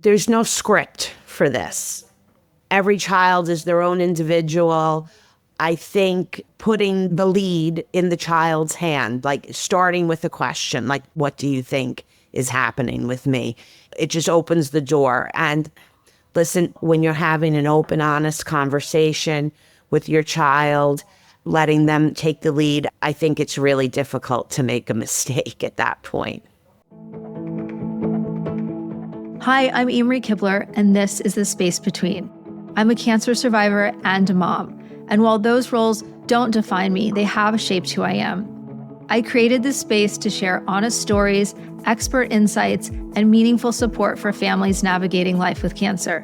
There's no script for this. Every child is their own individual. I think putting the lead in the child's hand, like starting with a question, like, what do you think is happening with me? It just opens the door. And listen, when you're having an open, honest conversation with your child, letting them take the lead, I think it's really difficult to make a mistake at that point. Hi, I'm Amory Kibler, and this is The Space Between. I'm a cancer survivor and a mom. And while those roles don't define me, they have shaped who I am. I created this space to share honest stories, expert insights, and meaningful support for families navigating life with cancer.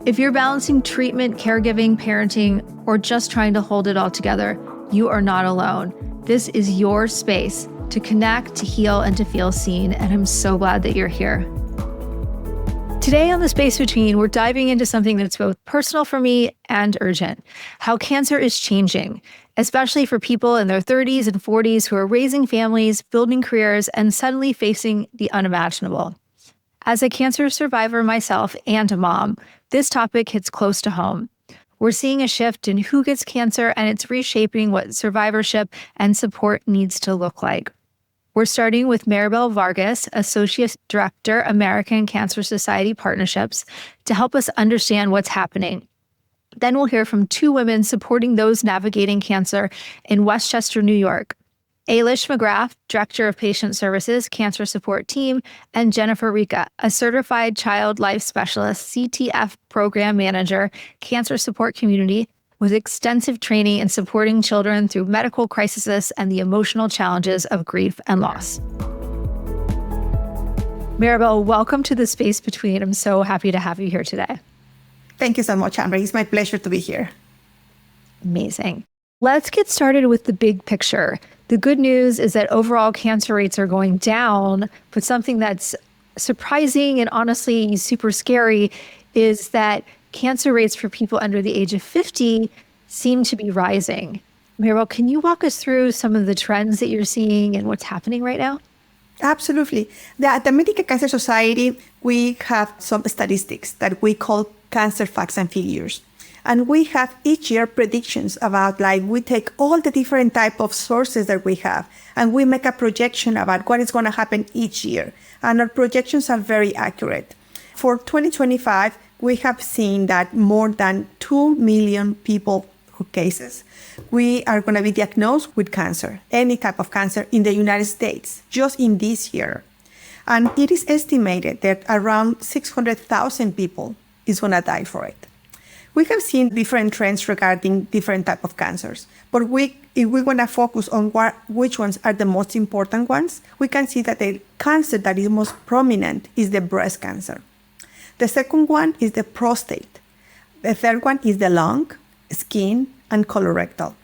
If you're balancing treatment, caregiving, parenting, or just trying to hold it all together, you are not alone. This is your space to connect, to heal, and to feel seen, and I'm so glad that you're here. Today on The Space Between, we're diving into something that's both personal for me and urgent: how cancer is changing, especially for people in their 30s and 40s who are raising families, building careers, and suddenly facing the unimaginable. As a cancer survivor myself and a mom, this topic hits close to home. We're seeing a shift in who gets cancer, and it's reshaping what survivorship and support needs to look like. We're starting with Maribel Vargas, Associate Director, American Cancer Society Partnerships, to help us understand what's happening. Then we'll hear from two women supporting those navigating cancer in Westchester, New York: Elish McGrath, Director of Patient Services, Cancer Support Team, and Jennifer Ricca, a Certified Child Life Specialist, CTF Program Manager, Cancer Support Community, with extensive training in supporting children through medical crises and the emotional challenges of grief and loss. Maribel, welcome to The Space Between. I'm so happy to have you here today. Thank you so much, Amber. It's my pleasure to be here. Amazing. Let's get started with the big picture. The good news is that overall cancer rates are going down, but something that's surprising and honestly super scary is that cancer rates for people under the age of 50 seem to be rising. Maribel, can you walk us through some of the trends that you're seeing and what's happening right now? Absolutely. At the American Cancer Society, we have some statistics that we call cancer facts and figures. And we have each year predictions about, like, we take all the different type of sources that we have, and we make a projection about what is going to happen each year. And our projections are very accurate. For 2025, we have seen that more than 2 million people cases, we are going to be diagnosed with cancer, any type of cancer in the United States, just in this year. And it is estimated that around 600,000 people is going to die for it. We have seen different trends regarding different type of cancers, but if we're going to focus on which ones are the most important ones, we can see that the cancer that is most prominent is the breast cancer. The second one is the prostate. The third one is the lung, skin, and colorectal.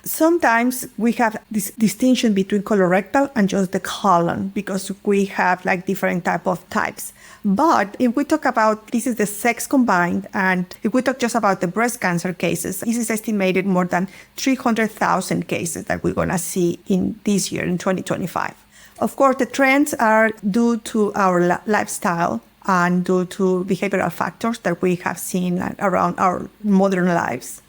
Sometimes we have this distinction between colorectal and just the colon because we have like different type of types. But if we talk about, this is the sex combined, and if we talk just about the breast cancer cases, this is estimated more than 300,000 cases that we're going to see in this year, in 2025. Of course, the trends are due to our lifestyle and due to behavioral factors that we have seen around our modern lives.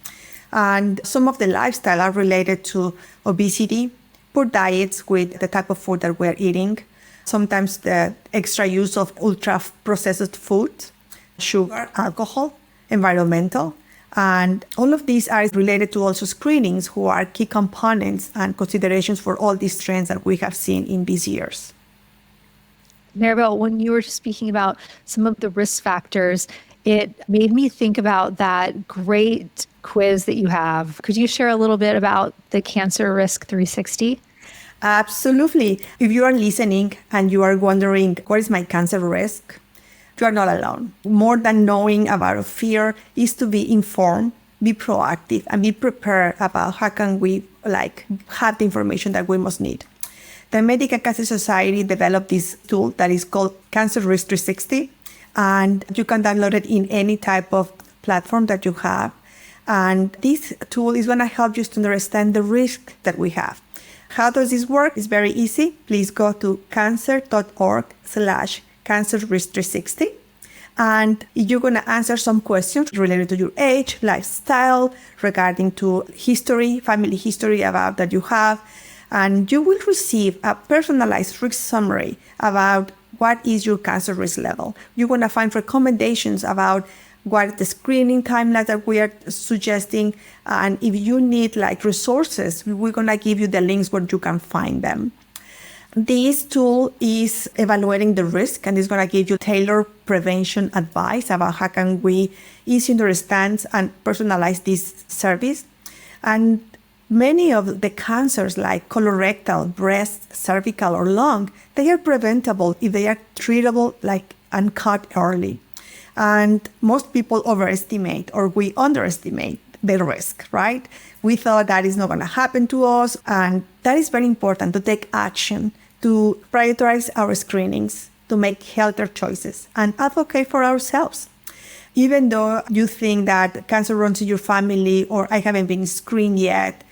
And some of the lifestyle are related to obesity, poor diets with the type of food that we're eating, sometimes the extra use of ultra-processed food, sugar, alcohol, environmental. And all of these are related to also screenings, who are key components and considerations for all these trends that we have seen in these years. Maribel, when you were speaking about some of the risk factors, it made me think about that great quiz that you have. Could you share a little bit about the Cancer Risk 360? Absolutely. If you are listening and you are wondering, what is my cancer risk? You are not alone. More than knowing about a fear is to be informed, be proactive, and be prepared about how can we have the information that we must need. The American Cancer Society developed this tool that is called Cancer Risk 360, and you can download it in any type of platform that you have. And this tool is going to help you to understand the risk that we have. How does this work? It's very easy. Please go to cancer.org/cancerrisk360. And you're going to answer some questions related to your age, lifestyle, regarding to history, family history about that you have. And you will receive a personalized risk summary about what is your cancer risk level. You're going to find recommendations about what the screening timeline that we are suggesting. And if you need like resources, we're going to give you the links where you can find them. This tool is evaluating the risk and is going to give you tailored prevention advice about how can we easily understand and personalize this service. And many of the cancers like colorectal, breast, cervical, or lung, they are preventable if they are treatable and caught early. And most people overestimate or we underestimate the risk, right? We thought that is not going to happen to us. And that is very important to take action, to prioritize our screenings, to make healthier choices and advocate for ourselves. Even though you think that cancer runs in your family or I haven't been screened yet,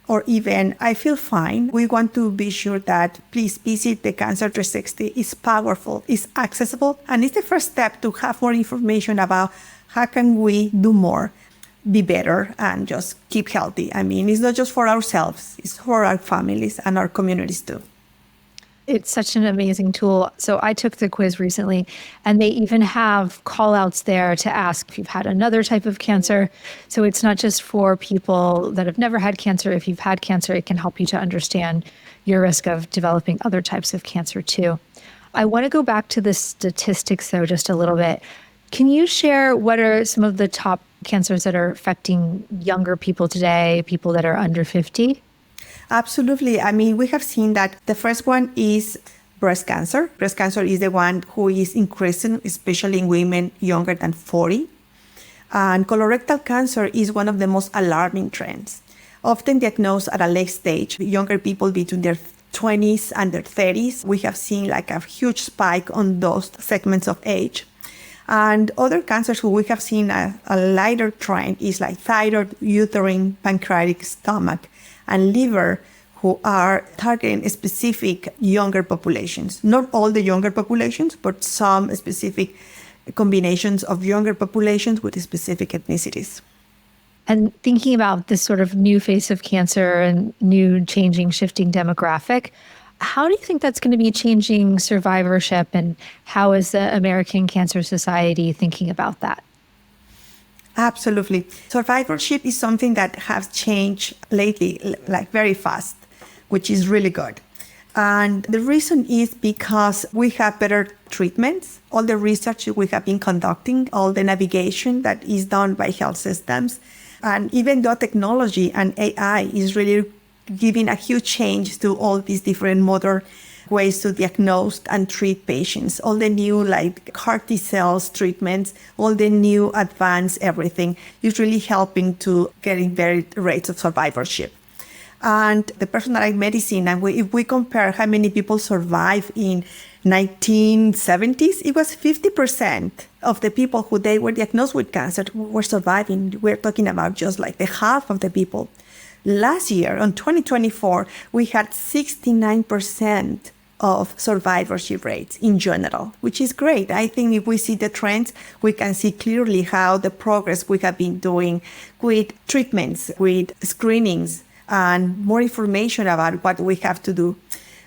or even I feel fine, we want to be sure that please visit the Cancer 360. It's powerful, it's accessible, and it's the first step to have more information about how can we do more, be better, and just keep healthy. I mean, it's not just for ourselves, it's for our families and our communities too. It's such an amazing tool. So I took the quiz recently, and they even have call outs there to ask if you've had another type of cancer. So it's not just for people that have never had cancer. If you've had cancer, it can help you to understand your risk of developing other types of cancer too. I want to go back to the statistics though, just a little bit. Can you share what are some of the top cancers that are affecting younger people today, people that are under 50? Absolutely. I mean, we have seen that the first one is breast cancer. Breast cancer is the one who is increasing, especially in women younger than 40. And colorectal cancer is one of the most alarming trends. Often diagnosed at a late stage, younger people between their 20s and their 30s, we have seen like a huge spike on those segments of age. And other cancers who we have seen a lighter trend is like thyroid, uterine, pancreatic, stomach, and liver, who are targeting specific younger populations. Not all the younger populations, but some specific combinations of younger populations with specific ethnicities. And thinking about this sort of new face of cancer and new changing, shifting demographic, how do you think that's going to be changing survivorship, and how is the American Cancer Society thinking about that? Absolutely. Survivorship is something that has changed lately, like very fast, which is really good. And the reason is because we have better treatments, all the research we have been conducting, all the navigation that is done by health systems. And even though technology and AI is really giving a huge change to all these different modern ways to diagnose and treat patients, all the new like CAR T cells treatments, all the new advanced everything is really helping to getting very rates of survivorship. And the personalized medicine, and if we compare how many people survive in 1970s, it was 50% of the people who they were diagnosed with cancer were surviving. We're talking about just like the half of the people. Last year, on 2024, we had 69% of survivorship rates in general, which is great. I think if we see the trends, we can see clearly how the progress we have been doing with treatments, with screenings, and more information about what we have to do.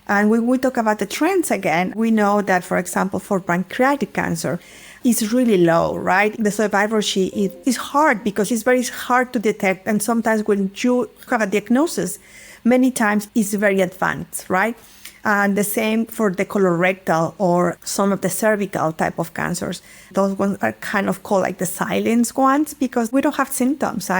And when we talk about the trends again, we know that, for example, for pancreatic cancer, it's really low, right? The survivorship is hard because it's very hard to detect. And sometimes when you have a diagnosis, many times it's very advanced, right? And the same for the colorectal or some of the cervical type of cancers. Those ones are kind of called like the silent ones because we don't have symptoms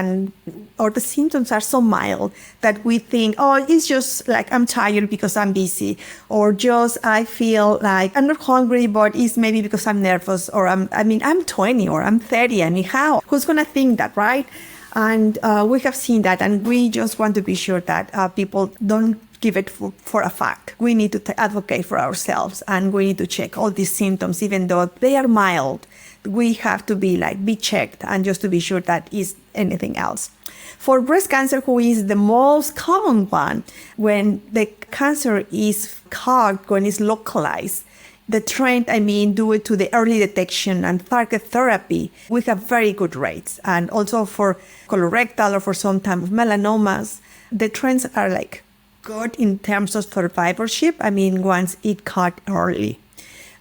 or the symptoms are so mild that we think, oh, it's just like I'm tired because I'm busy, or just I feel like I'm not hungry, but it's maybe because I'm nervous, or I'm 20 or I'm 30. I mean, how? Who's going to think that, right? And we have seen that, and we just want to be sure that people don't give it for a fact. We need to advocate for ourselves, and we need to check all these symptoms, even though they are mild. We have to be checked, and just to be sure that is anything else. For breast cancer, who is the most common one, when the cancer is caught, when it's localized, the trend, due to the early detection and target therapy, we have very good rates. And also for colorectal or for some type of melanomas, the trends are like good in terms of survivorship. Once it caught early.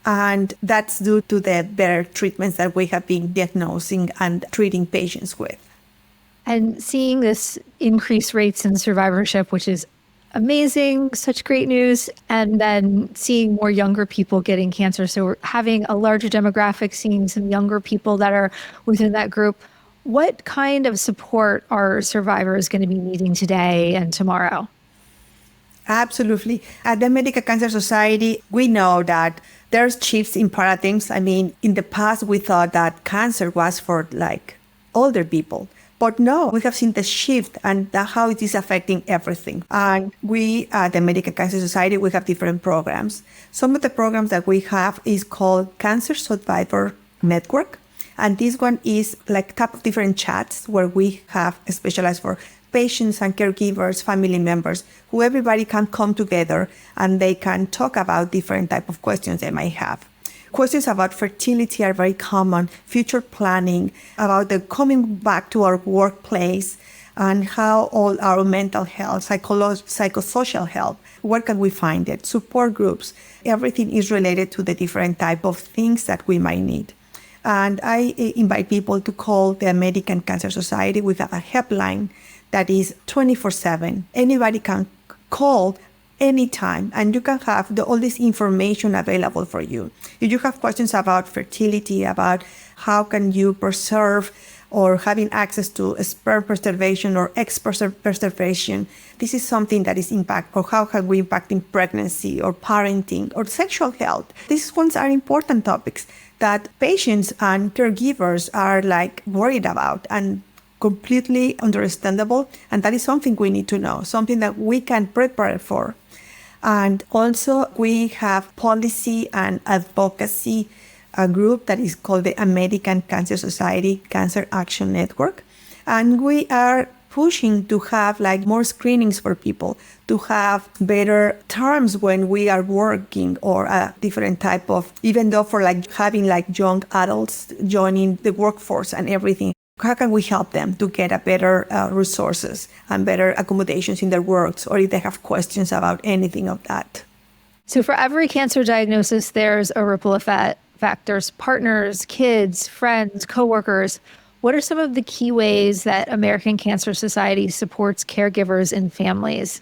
And that's due to the better treatments that we have been diagnosing and treating patients with. And seeing this increased rates in survivorship, which is amazing, such great news. And then seeing more younger people getting cancer. So we're having a larger demographic, seeing some younger people that are within that group. What kind of support are survivors going to be needing today and tomorrow? Absolutely. At the American Cancer Society, we know that there's shifts in paradigms. In the past, we thought that cancer was for older people. But no, we have seen the shift and how it is affecting everything. And we at the American Cancer Society, we have different programs. Some of the programs that we have is called Cancer Survivor Network. And this one is type of different chats where we have specialized for patients and caregivers, family members, who everybody can come together and they can talk about different type of questions they might have. Questions about fertility are very common, future planning, about the coming back to our workplace, and how all our mental health, psychosocial health, where can we find it, support groups, everything is related to the different type of things that we might need. And I invite people to call the American Cancer Society. We have a helpline that is 24/7. Anybody can call anytime, and you can have all this information available for you. If you have questions about fertility, about how can you preserve or having access to sperm preservation or egg preservation, this is something that is impact, or how can we impact in pregnancy or parenting or sexual health. These ones are important topics that patients and caregivers are worried about, and completely understandable. And that is something we need to know, something that we can prepare for. And also we have policy and advocacy, a group that is called the American Cancer Society Cancer Action Network. And we are pushing to have more screenings for people, to have better terms when we are working, or a different type of, even though for having young adults joining the workforce and everything. How can we help them to get a better resources and better accommodations in their works, or if they have questions about anything of that? So for every cancer diagnosis, there's a ripple effect. There's partners, kids, friends, coworkers. What are some of the key ways that American Cancer Society supports caregivers and families?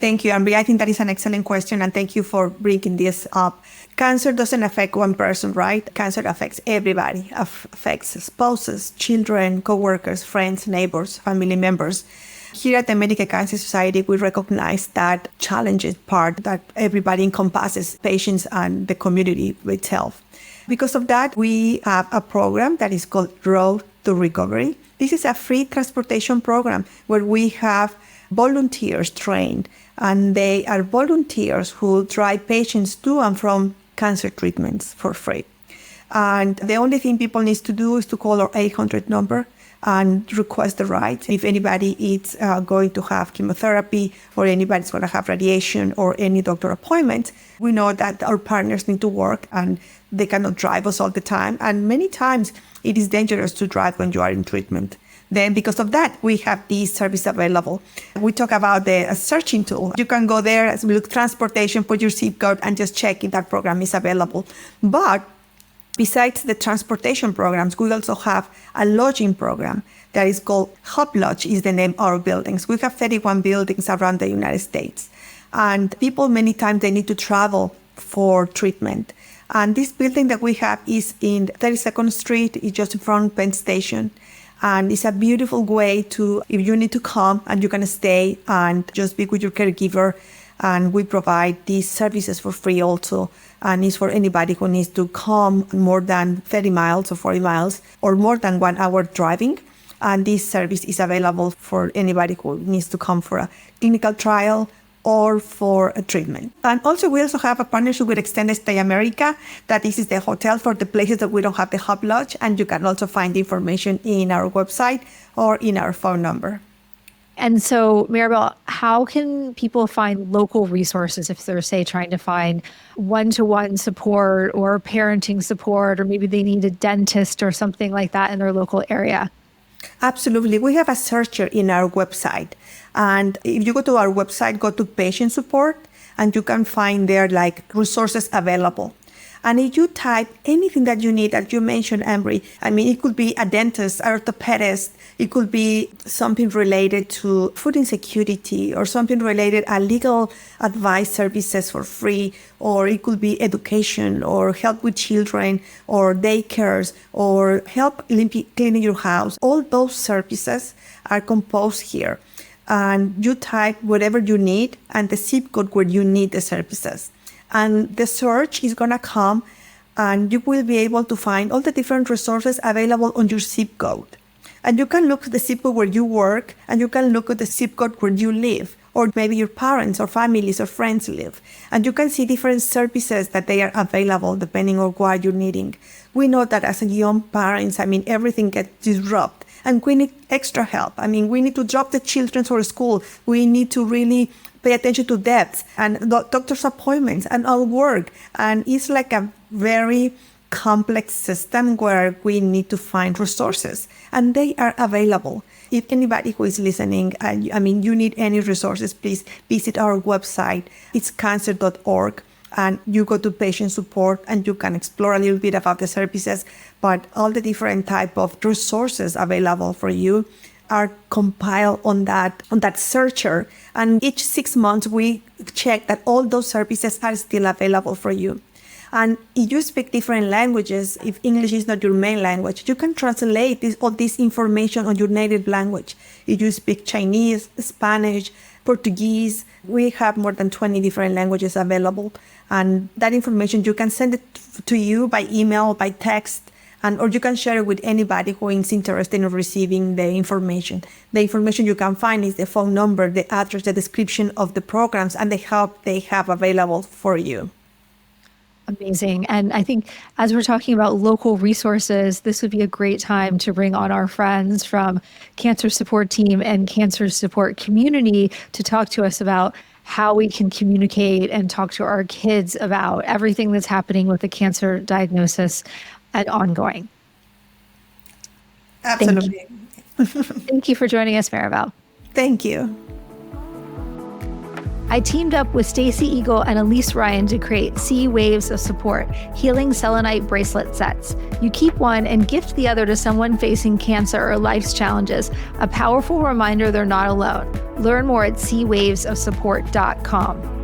Thank you, Amber. I think that is an excellent question, and thank you for bringing this up. Cancer doesn't affect one person, right? Cancer affects everybody, affects spouses, children, coworkers, friends, neighbors, family members. Here at the American Cancer Society, we recognize that challenges part that everybody encompasses, patients and the community itself. Because of that, we have a program that is called Road to Recovery. This is a free transportation program where we have volunteers trained, and they are volunteers who drive patients to and from cancer treatments for free. And the only thing people need to do is to call our 800 number and request the ride. If anybody is going to have chemotherapy, or anybody's going to have radiation or any doctor appointment, we know that our partners need to work and they cannot drive us all the time. And many times it is dangerous to drive when you are in treatment. Then because of that, we have this service available. We talk about the searching tool. You can go there, look transportation, put your zip code, and just check if that program is available. But besides the transportation programs, we also have a lodging program that is called Hub Lodge, is the name of our buildings. We have 31 buildings around the United States. And people, many times, they need to travel for treatment. And this building that we have is in 32nd Street, it's just in front of Penn Station. And it's a beautiful way to, if you need to come and you can stay and just be with your caregiver. And we provide these services for free also. And it's for anybody who needs to come more than 30 miles or 40 miles or more than 1 hour driving. And this service is available for anybody who needs to come for a clinical trial or for a treatment. And also we also have a partnership with Extended Stay America, that this is the hotel for the places that we don't have the Hub Lodge, and you can also find information in our website or in our phone number. And so, Maribel, how can people find local resources if they're, say, trying to find one-to-one support or parenting support, or maybe they need a dentist or something like that in their local area? Absolutely. We have a searcher in our website. And if you go to our website, go to patient support, and you can find there like resources available. And if you type anything that you need, that you mentioned, Embry, I mean, it could be a dentist, orthopedist, it could be something related to food insecurity, or something related to legal advice services for free, or it could be education, or help with children, or daycares, or help cleaning your house. All those services are composed here. And you type whatever you need and the zip code where you need the services. And the search is going to come, and you will be able to find all the different resources available on your zip code. And you can look at the zip code where you work, and you can look at the zip code where you live, or maybe your parents or families or friends live. And you can see different services that they are available depending on what you're needing. We know that as a young parents, I mean, everything gets disrupted, and we need extra help. I mean, we need to drop the children to school. We need to really pay attention to debts and doctor's appointments and our work. And it's like a very complex system where we need to find resources, and they are available. If anybody who is listening, I mean, you need any resources, please visit our website. It's cancer.org, and you go to patient support, and you can explore a little bit about the services, but all the different type of resources available for you are compiled on that searcher. And each 6 months, we check that all those services are still available for you. And if you speak different languages, if English is not your main language, you can translate all this information on your native language. If you speak Chinese, Spanish, Portuguese, we have more than 20 different languages available. And that information, you can send it to you by email, by text, or you can share it with anybody who is interested in receiving the information. The information you can find is the phone number, the address, the description of the programs, and the help they have available for you. Amazing. And I think as we're talking about local resources, this would be a great time to bring on our friends from Cancer Support Team and Cancer Support Community to talk to us about how we can communicate and talk to our kids about everything that's happening with the cancer diagnosis and ongoing. Absolutely. Thank you for joining us, Maribel. Thank you. I teamed up with Stacey Eagle and Elise Ryan to create C Waves of Support, healing selenite bracelet sets. You keep one and gift the other to someone facing cancer or life's challenges, a powerful reminder they're not alone. Learn more at cwavesofsupport.com.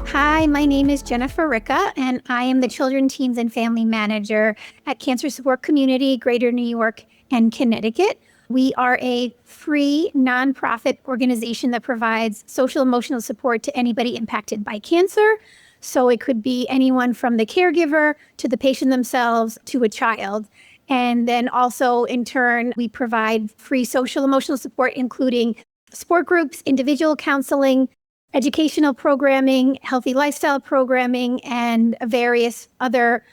Hi, my name is Jennifer Ricca, and I am the Children, Teens, and Family Manager at Cancer Support Community, Greater New York and Connecticut. We are a free nonprofit organization that provides social emotional support to anybody impacted by cancer. So it could be anyone from the caregiver to the patient themselves to a child. And then also, in turn, we provide free social emotional support, including support groups, individual counseling, educational programming, healthy lifestyle programming, and various other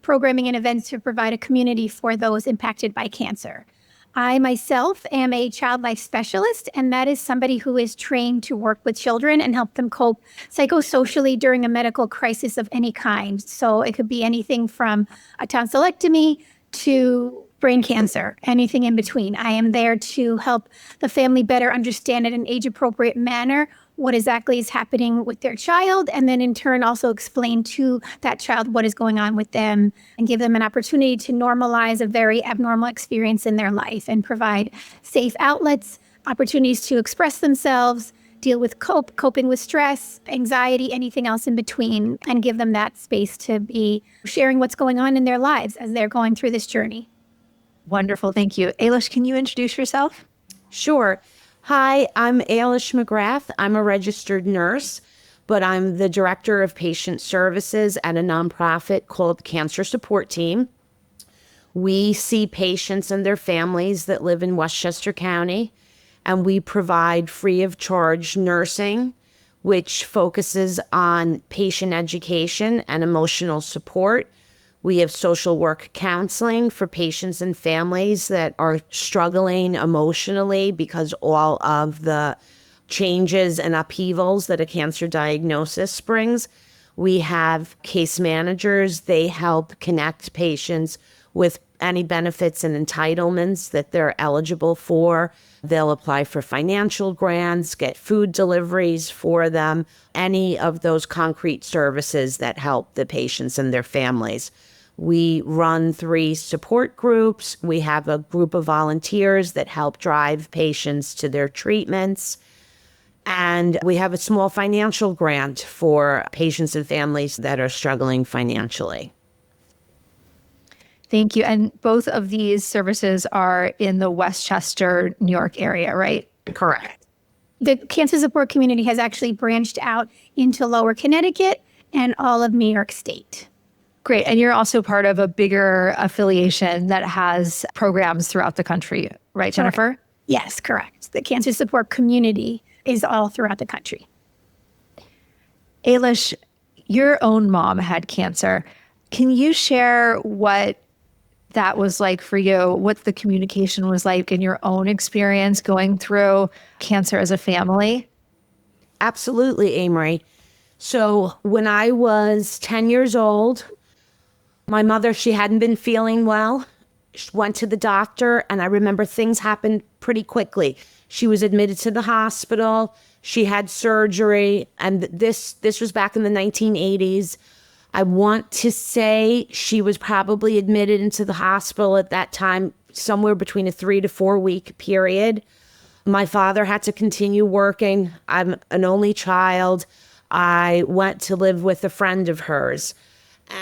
programming and events to provide a community for those impacted by cancer. I myself am a child life specialist, and that is somebody who is trained to work with children and help them cope psychosocially during a medical crisis of any kind. So it could be anything from a tonsillectomy to brain cancer, anything in between. I am there to help the family better understand in an age-appropriate manner what exactly is happening with their child, and then in turn also explain to that child what is going on with them and give them an opportunity to normalize a very abnormal experience in their life and provide safe outlets, opportunities to express themselves, deal with coping with stress, anxiety, anything else in between, and give them that space to be sharing what's going on in their lives as they're going through this journey. Wonderful. Thank you. Elish, can you introduce yourself? Sure. Hi, I'm Elish McGrath. I'm a registered nurse, but I'm the director of patient services at a nonprofit called Cancer Support Team. We see patients and their families that live in Westchester County, and we provide free of charge nursing, which focuses on patient education and emotional support. We have social work counseling for patients and families that are struggling emotionally because all of the changes and upheavals that a cancer diagnosis brings. We have case managers. They help connect patients with any benefits and entitlements that they're eligible for. They'll apply for financial grants, get food deliveries for them, any of those concrete services that help the patients and their families. We run 3 support groups. We have a group of volunteers that help drive patients to their treatments. And we have a small financial grant for patients and families that are struggling financially. Thank you. And both of these services are in the Westchester, New York area, right? Correct. The cancer support community has actually branched out into Lower Connecticut and all of New York State. Great. And you're also part of a bigger affiliation that has programs throughout the country, right, Jennifer? Correct. Yes, correct. The cancer support community is all throughout the country. Elish, your own mom had cancer. Can you share what that was like for you, what the communication was like in your own experience going through cancer as a family? Absolutely, Amory. So when I was 10 years old, my mother, she hadn't been feeling well. She went to the doctor, and I remember things happened pretty quickly. She was admitted to the hospital. She had surgery, and this was back in the 1980s. I want to say she was probably admitted into the hospital at that time, somewhere between a 3 to 4 week period. My father had to continue working. I'm an only child. I went to live with a friend of hers.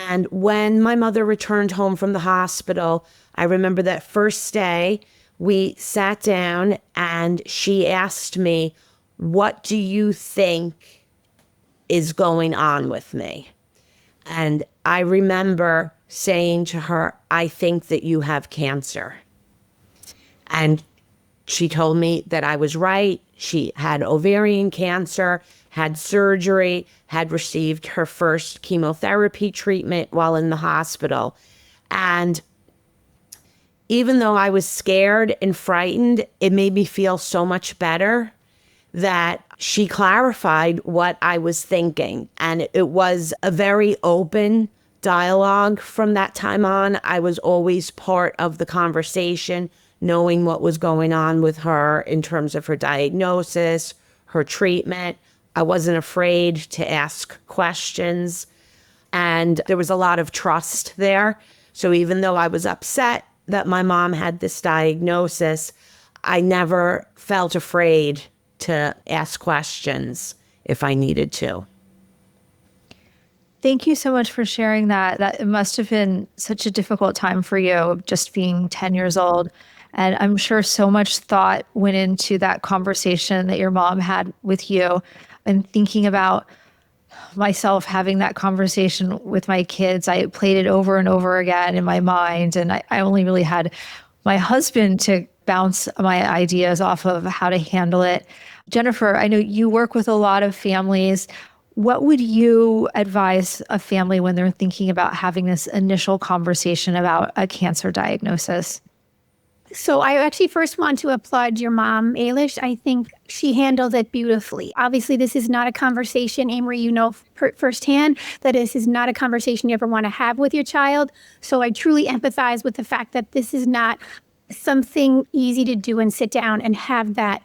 And when my mother returned home from the hospital, I remember that first day we sat down and she asked me, "What do you think is going on with me?" And I remember saying to her, "I think that you have cancer." And she told me that I was right. She had ovarian cancer, had surgery, had received her first chemotherapy treatment while in the hospital. And even though I was scared and frightened, it made me feel so much better that she clarified what I was thinking. And it was a very open dialogue from that time on. I was always part of the conversation, knowing what was going on with her in terms of her diagnosis, her treatment. I wasn't afraid to ask questions. And there was a lot of trust there. So even though I was upset that my mom had this diagnosis, I never felt afraid to ask questions if I needed to. Thank you so much for sharing that. That it must have been such a difficult time for you, just being 10 years old. And I'm sure so much thought went into that conversation that your mom had with you. And thinking about myself having that conversation with my kids, I played it over and over again in my mind. And I only really had my husband to bounce my ideas off of how to handle it. Jennifer, I know you work with a lot of families. What would you advise a family when they're thinking about having this initial conversation about a cancer diagnosis? So I actually first want to applaud your mom, Elish. I think she handled it beautifully. Obviously, this is not a conversation, Amory, you know firsthand that this is not a conversation you ever want to have with your child. So I truly empathize with the fact that this is not something easy to do and sit down and have that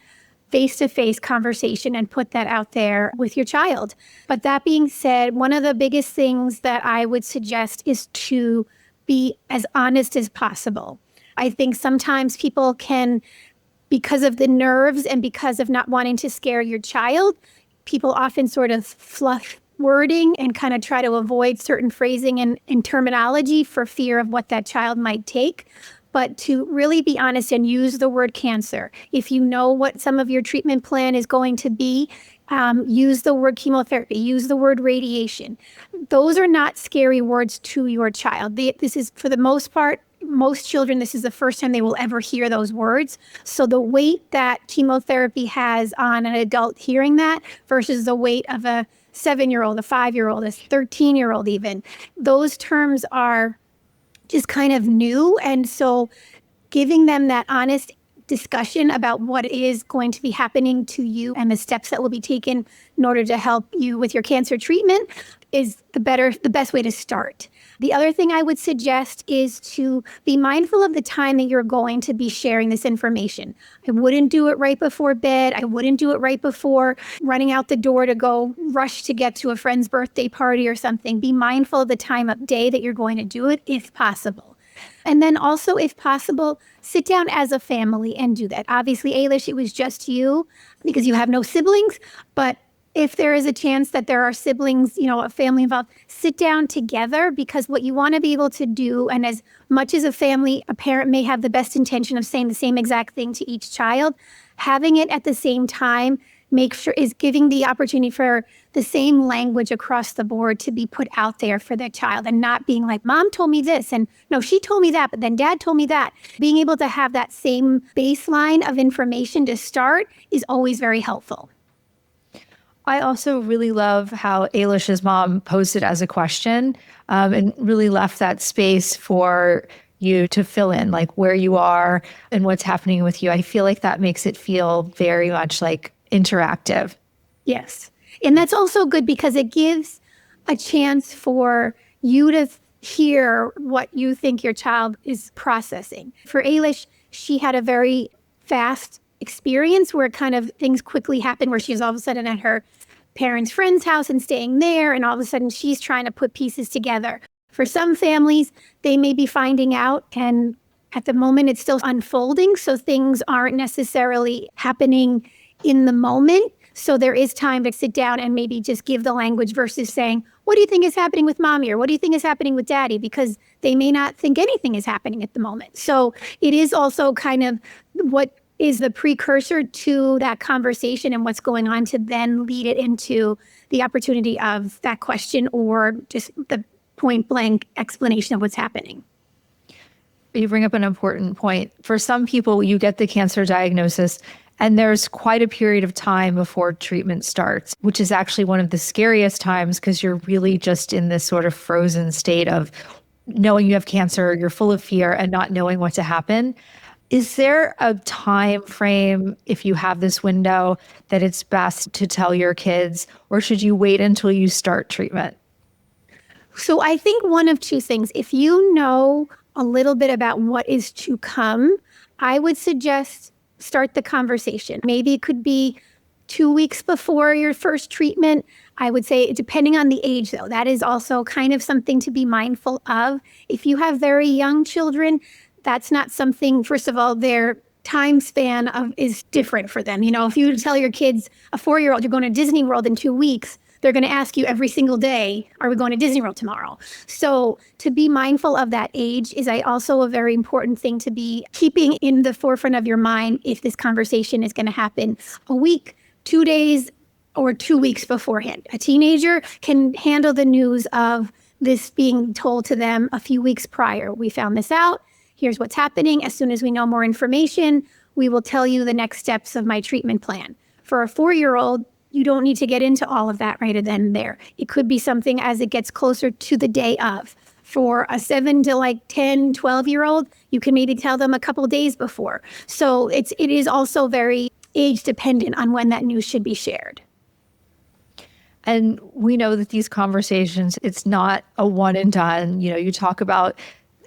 face-to-face conversation and put that out there with your child. But that being said, one of the biggest things that I would suggest is to be as honest as possible. I think sometimes people can, because of the nerves and because of not wanting to scare your child, people often sort of fluff wording and kind of try to avoid certain phrasing and terminology for fear of what that child might take. But to really be honest and use the word cancer. If you know what some of your treatment plan is going to be, use the word chemotherapy, use the word radiation. Those are not scary words to your child. This is, for the most part, most children, this is the first time they will ever hear those words. So the weight that chemotherapy has on an adult hearing that versus the weight of a 7-year-old, a 5-year-old, a 13-year-old even, those terms are just kind of new. And so giving them that honest discussion about what is going to be happening to you and the steps that will be taken in order to help you with your cancer treatment is the best way to start. The other thing I would suggest is to be mindful of the time that you're going to be sharing this information. I wouldn't do it right before bed. I wouldn't do it right before running out the door to go rush to get to a friend's birthday party or something. Be mindful of the time of day that you're going to do it if possible. And then also, if possible, sit down as a family and do that. Obviously, Elish, it was just you because you have no siblings, but if there is a chance that there are siblings, a family involved, sit down together, because what you want to be able to do, and as much as a parent may have the best intention of saying the same exact thing to each child, having it at the same time is giving the opportunity for the same language across the board to be put out there for their child, and not being like, Mom told me this, and no, she told me that, but then Dad told me that. Being able to have that same baseline of information to start is always very helpful. I also really love how Elish's mom posed it as a question, and really left that space for you to fill in, like where you are and what's happening with you. I feel like that makes it feel very much like interactive. Yes. And that's also good because it gives a chance for you to hear what you think your child is processing. For Elish, she had a very fast experience where kind of things quickly happen, where she's all of a sudden at her parents' friend's house and staying there, and all of a sudden she's trying to put pieces together. For some families, they may be finding out, and at the moment it's still unfolding, so things aren't necessarily happening in the moment. So there is time to sit down and maybe just give the language versus saying, what do you think is happening with Mommy? Or what do you think is happening with Daddy? Because they may not think anything is happening at the moment. So it is also kind of what is the precursor to that conversation and what's going on to then lead it into the opportunity of that question or just the point blank explanation of what's happening. You bring up an important point. For some people, you get the cancer diagnosis and there's quite a period of time before treatment starts, which is actually one of the scariest times because you're really just in this sort of frozen state of knowing you have cancer, you're full of fear and not knowing what to happen. Is there a time frame, if you have this window, that it's best to tell your kids, or should you wait until you start treatment? So I think one of two things. If you know a little bit about what is to come, I would suggest start the conversation. Maybe it could be 2 weeks before your first treatment. I would say, depending on the age, though, that is also kind of something to be mindful of. If you have very young children, that's not something, first of all, their time span is different for them. If you tell your kids, a 4-year-old, you're going to Disney World in 2 weeks, they're going to ask you every single day, are we going to Disney World tomorrow? So to be mindful of that age is also a very important thing to be keeping in the forefront of your mind if this conversation is going to happen a week, 2 days, or 2 weeks beforehand. A teenager can handle the news of this being told to them a few weeks prior. We found this out. Here's what's happening. As soon as we know more information, we will tell you the next steps of my treatment plan. For a 4-year-old, you don't need to get into all of that right then and there. It could be something as it gets closer to the day of. For a 7 to 10, 12-year-old, you can maybe tell them a couple days before. So it is also very age dependent on when that news should be shared. And we know that these conversations, it's not a one and done. You talk about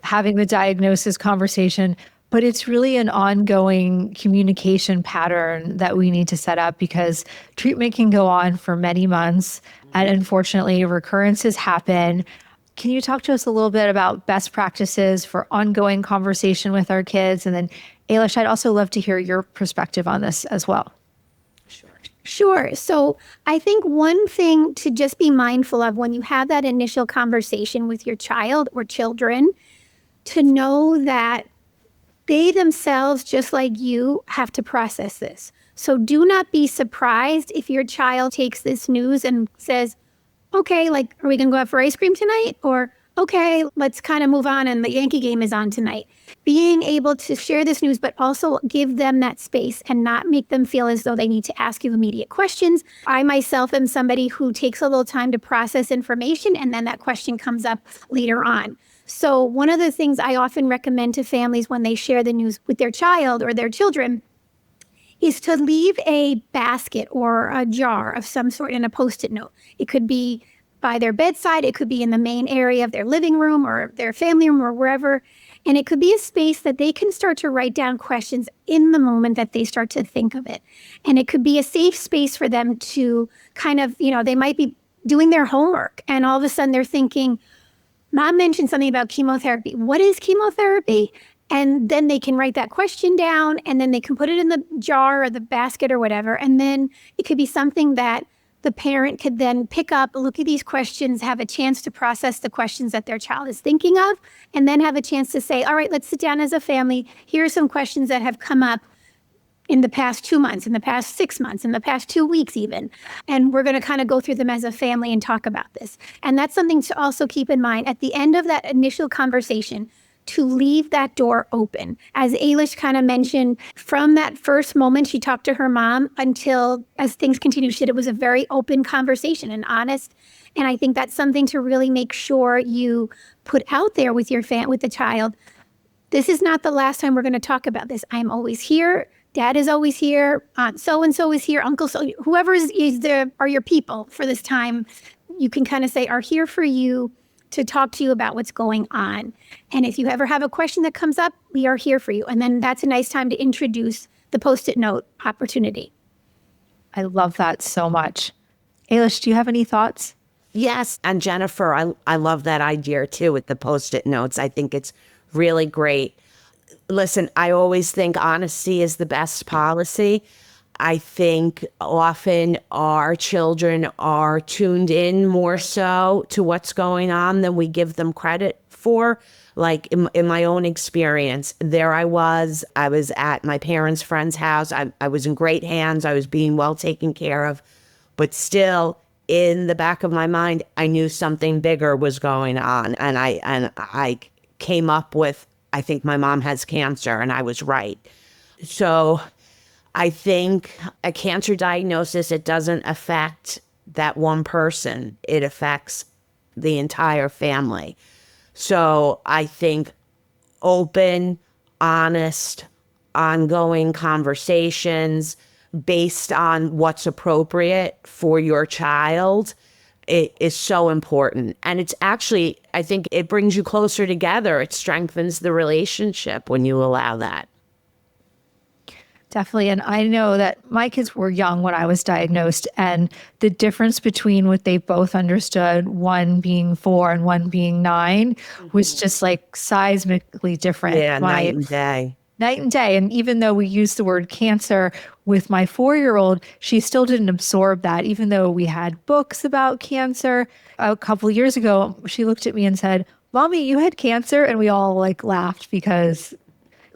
having the diagnosis conversation, but it's really an ongoing communication pattern that we need to set up because treatment can go on for many months and unfortunately recurrences happen. Can you talk to us a little bit about best practices for ongoing conversation with our kids? And then Elish, I'd also love to hear your perspective on this as well. Sure. So I think one thing to just be mindful of when you have that initial conversation with your child or children, to know that they themselves, just like you, have to process this. So do not be surprised if your child takes this news and says, okay, are we going to go out for ice cream tonight? Or, okay, let's kind of move on and the Yankee game is on tonight. Being able to share this news, but also give them that space and not make them feel as though they need to ask you immediate questions. I myself am somebody who takes a little time to process information and then that question comes up later on. So one of the things I often recommend to families when they share the news with their child or their children is to leave a basket or a jar of some sort in a Post-it note. It could be by their bedside. It could be in the main area of their living room or their family room or wherever. And it could be a space that they can start to write down questions in the moment that they start to think of it. And it could be a safe space for them to kind of, they might be doing their homework and all of a sudden they're thinking, Mom mentioned something about chemotherapy. What is chemotherapy? And then they can write that question down and then they can put it in the jar or the basket or whatever. And then it could be something that the parent could then pick up, look at these questions, have a chance to process the questions that their child is thinking of, and then have a chance to say, all right, let's sit down as a family. Here are some questions that have come up in the past 2 months, in the past 6 months, in the past 2 weeks even. And we're going to kind of go through them as a family and talk about this. And that's something to also keep in mind at the end of that initial conversation, to leave that door open. As Elish kind of mentioned, from that first moment she talked to her mom until as things continued, it was a very open conversation and honest. And I think that's something to really make sure you put out there with your with the child. This is not the last time we're going to talk about this. I'm always here. Dad is always here. Aunt so-and-so is here. Uncle so, whoever is there are your people for this time. You can kind of say are here for you, to talk to you about what's going on. And if you ever have a question that comes up, we are here for you. And then that's a nice time to introduce the Post-it note opportunity. I love that so much. Elish, do you have any thoughts? Yes. And Jennifer, I love that idea too with the Post-it notes. I think it's really great. Listen, I always think honesty is the best policy. I think often our children are tuned in more so to what's going on than we give them credit for. Like in my own experience, there I was at my parents' friend's house. I was in great hands. I was being well taken care of. But still, in the back of my mind, I knew something bigger was going on. And I came up with, I think my mom has cancer, and I was right. So I think a cancer diagnosis, it doesn't affect that one person. It affects the entire family. So I think open, honest, ongoing conversations based on what's appropriate for your child, it is so important. And it's actually, I think it brings you closer together. It strengthens the relationship when you allow that. Definitely. And I know that my kids were young when I was diagnosed, and the difference between what they both understood, one being 4 and one being 9, was just like seismically different. Yeah, night and day. Night and day. And even though we used the word cancer with my 4-year-old, she still didn't absorb that. Even though we had books about cancer a couple of years ago, she looked at me and said, "Mommy, you had cancer?" And we all laughed because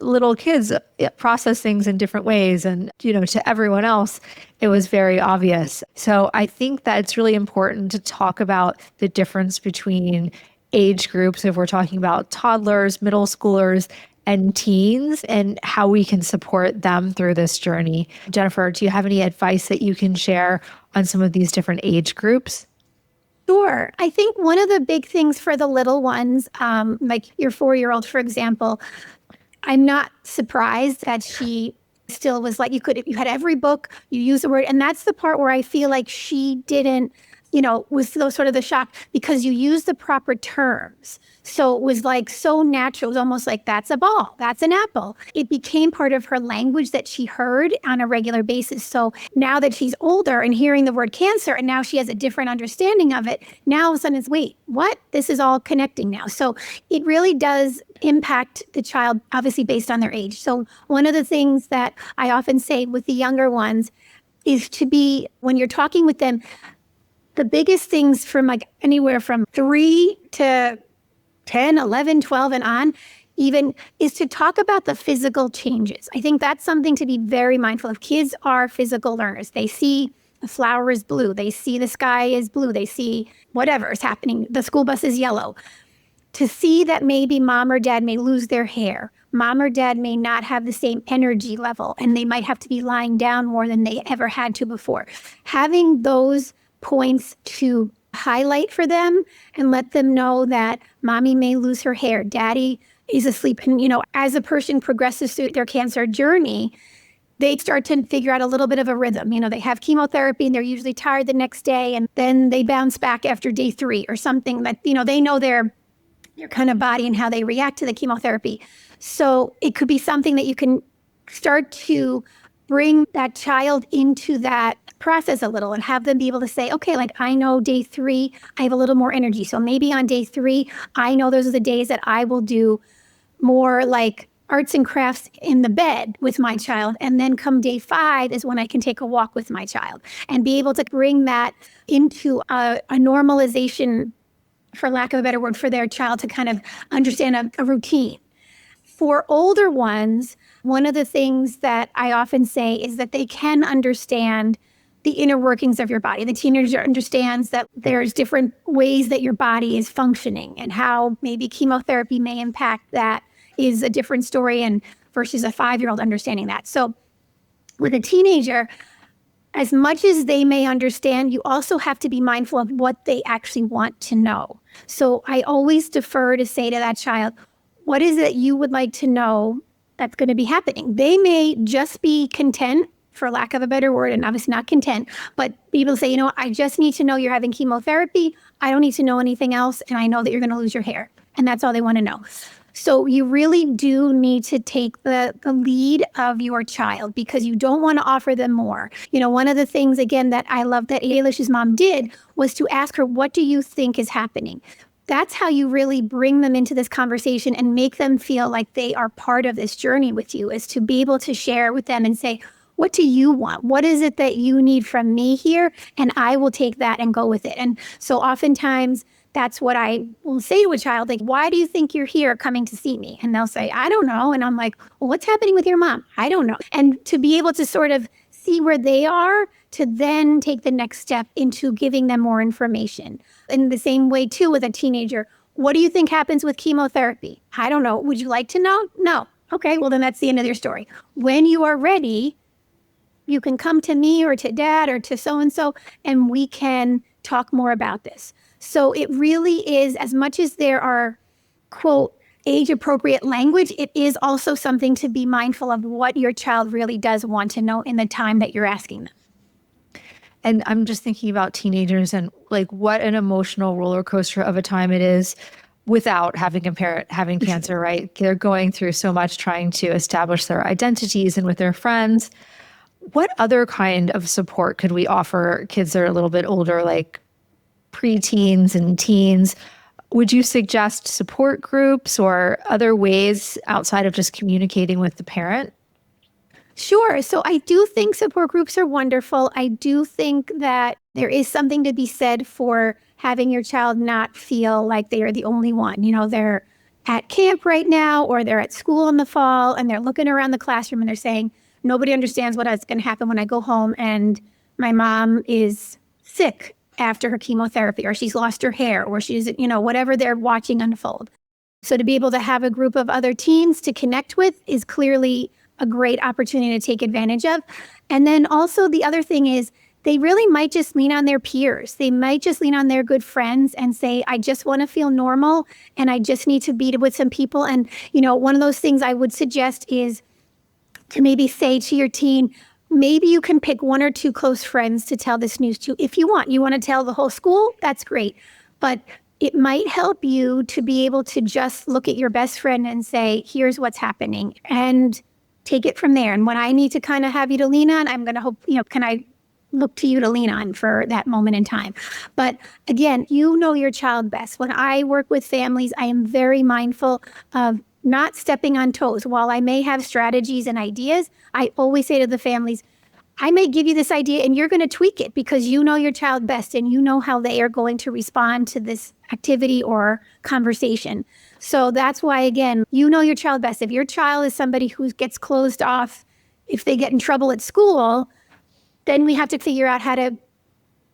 little kids process things in different ways. And, to everyone else, it was very obvious. So I think that it's really important to talk about the difference between age groups, if we're talking about toddlers, middle schoolers, and teens, and how we can support them through this journey. Jennifer, do you have any advice that you can share on some of these different age groups? Sure. I think one of the big things for the little ones, like your 4-year-old, for example, I'm not surprised that she still was like, you had every book, you use the word. And that's the part where I feel like she didn't, was sort of the shock, because you use the proper terms. So it was so natural. It was almost like, that's a ball, that's an apple. It became part of her language that she heard on a regular basis. So now that she's older and hearing the word cancer, and now she has a different understanding of it, now all of a sudden it's, wait, what? This is all connecting now. So it really does impact the child, obviously based on their age. So one of the things that I often say with the younger ones is to be, when you're talking with them, the biggest things from anywhere from 3 to 10, 11, 12 and on, even, is to talk about the physical changes. I think that's something to be very mindful of. Kids are physical learners. They see the flower is blue. They see the sky is blue. They see whatever is happening. The school bus is yellow. To see that maybe mom or dad may lose their hair. Mom or dad may not have the same energy level, and they might have to be lying down more than they ever had to before. Having those points to highlight for them and let them know that mommy may lose her hair, daddy is asleep. And, as a person progresses through their cancer journey, they start to figure out a little bit of a rhythm. They have chemotherapy and they're usually tired the next day, and then they bounce back after day 3 or something that, they know their kind of body and how they react to the chemotherapy. So it could be something that you can start to bring that child into that process a little and have them be able to say, okay, like I know day 3, I have a little more energy. So maybe on day 3, I know those are the days that I will do more like arts and crafts in the bed with my child. And then come day 5 is when I can take a walk with my child and be able to bring that into a normalization, for lack of a better word, for their child to kind of understand a routine. For older ones, one of the things that I often say is that they can understand the inner workings of your body. The teenager understands that there's different ways that your body is functioning and how maybe chemotherapy may impact that is a different story, and versus a 5-year-old understanding that. So with a teenager, as much as they may understand, you also have to be mindful of what they actually want to know. So I always defer to say to that child, what is it you would like to know that's going to be happening? They may just be content, for lack of a better word, and obviously not content, but be able to say, I just need to know you're having chemotherapy. I don't need to know anything else. And I know that you're going to lose your hair. And that's all they want to know. So you really do need to take the lead of your child, because you don't want to offer them more. One of the things, again, that I love that Elish's mom did was to ask her, what do you think is happening? That's how you really bring them into this conversation and make them feel like they are part of this journey with you, is to be able to share with them and say, what do you want? What is it that you need from me here? And I will take that and go with it. And so oftentimes that's what I will say to a child, like, why do you think you're here coming to see me? And they'll say, I don't know. And I'm like, well, what's happening with your mom? I don't know. And to be able to sort of see where they are, to then take the next step into giving them more information. In the same way, too, with a teenager, what do you think happens with chemotherapy? I don't know. Would you like to know? No. Okay, well, then that's the end of their story. When you are ready, you can come to me or to dad or to so-and-so, and we can talk more about this. So it really is, as much as there are, quote, age-appropriate language, it is also something to be mindful of what your child really does want to know in the time that you're asking them. And I'm just thinking about teenagers and like what an emotional roller coaster of a time it is without having a parent having cancer, right? They're going through so much trying to establish their identities and with their friends. What other kind of support could we offer kids that are a little bit older, like preteens and teens? Would you suggest support groups or other ways outside of just communicating with the parent? Sure. So I do think support groups are wonderful. I do think that there is something to be said for having your child not feel like they are the only one. They're at camp right now, or they're at school in the fall, and they're looking around the classroom and they're saying, nobody understands what is going to happen when I go home and my mom is sick after her chemotherapy, or she's lost her hair, or she's, whatever they're watching unfold. So to be able to have a group of other teens to connect with is clearly a great opportunity to take advantage of. And then also the other thing is they really might just lean on their peers. They might just lean on their good friends and say, I just want to feel normal and I just need to be with some people. And, one of those things I would suggest is to maybe say to your teen, maybe you can pick 1 or 2 close friends to tell this news to if you want. You want to tell the whole school? That's great. But it might help you to be able to just look at your best friend and say, here's what's happening, and take it from there. And when I need to kind of have you to lean on, I'm going to hope, can I look to you to lean on for that moment in time? But again, you know your child best. When I work with families, I am very mindful of not stepping on toes. While I may have strategies and ideas, I always say to the families, I may give you this idea and you're going to tweak it because you know your child best and you know how they are going to respond to this activity or conversation. So that's why, again, you know your child best. If your child is somebody who gets closed off, if they get in trouble at school, then we have to figure out how to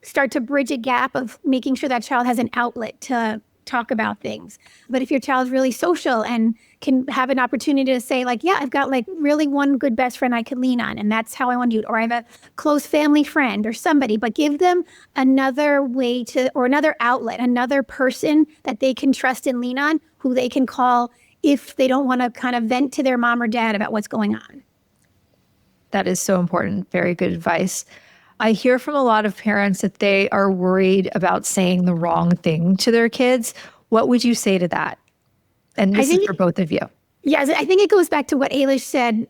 start to bridge a gap of making sure that child has an outlet to talk about things. But if your child's really social and can have an opportunity to say like, yeah, I've got like really one good best friend I can lean on, and that's how I want to do it. Or I have a close family friend or somebody, but give them another way to, or another outlet, another person that they can trust and lean on, who they can call if they don't want to kind of vent to their mom or dad about what's going on. That is so important. Very good advice. I hear from a lot of parents that they are worried about saying the wrong thing to their kids. What would you say to that? And this is for both of you. Yes, I think it goes back to what Elish said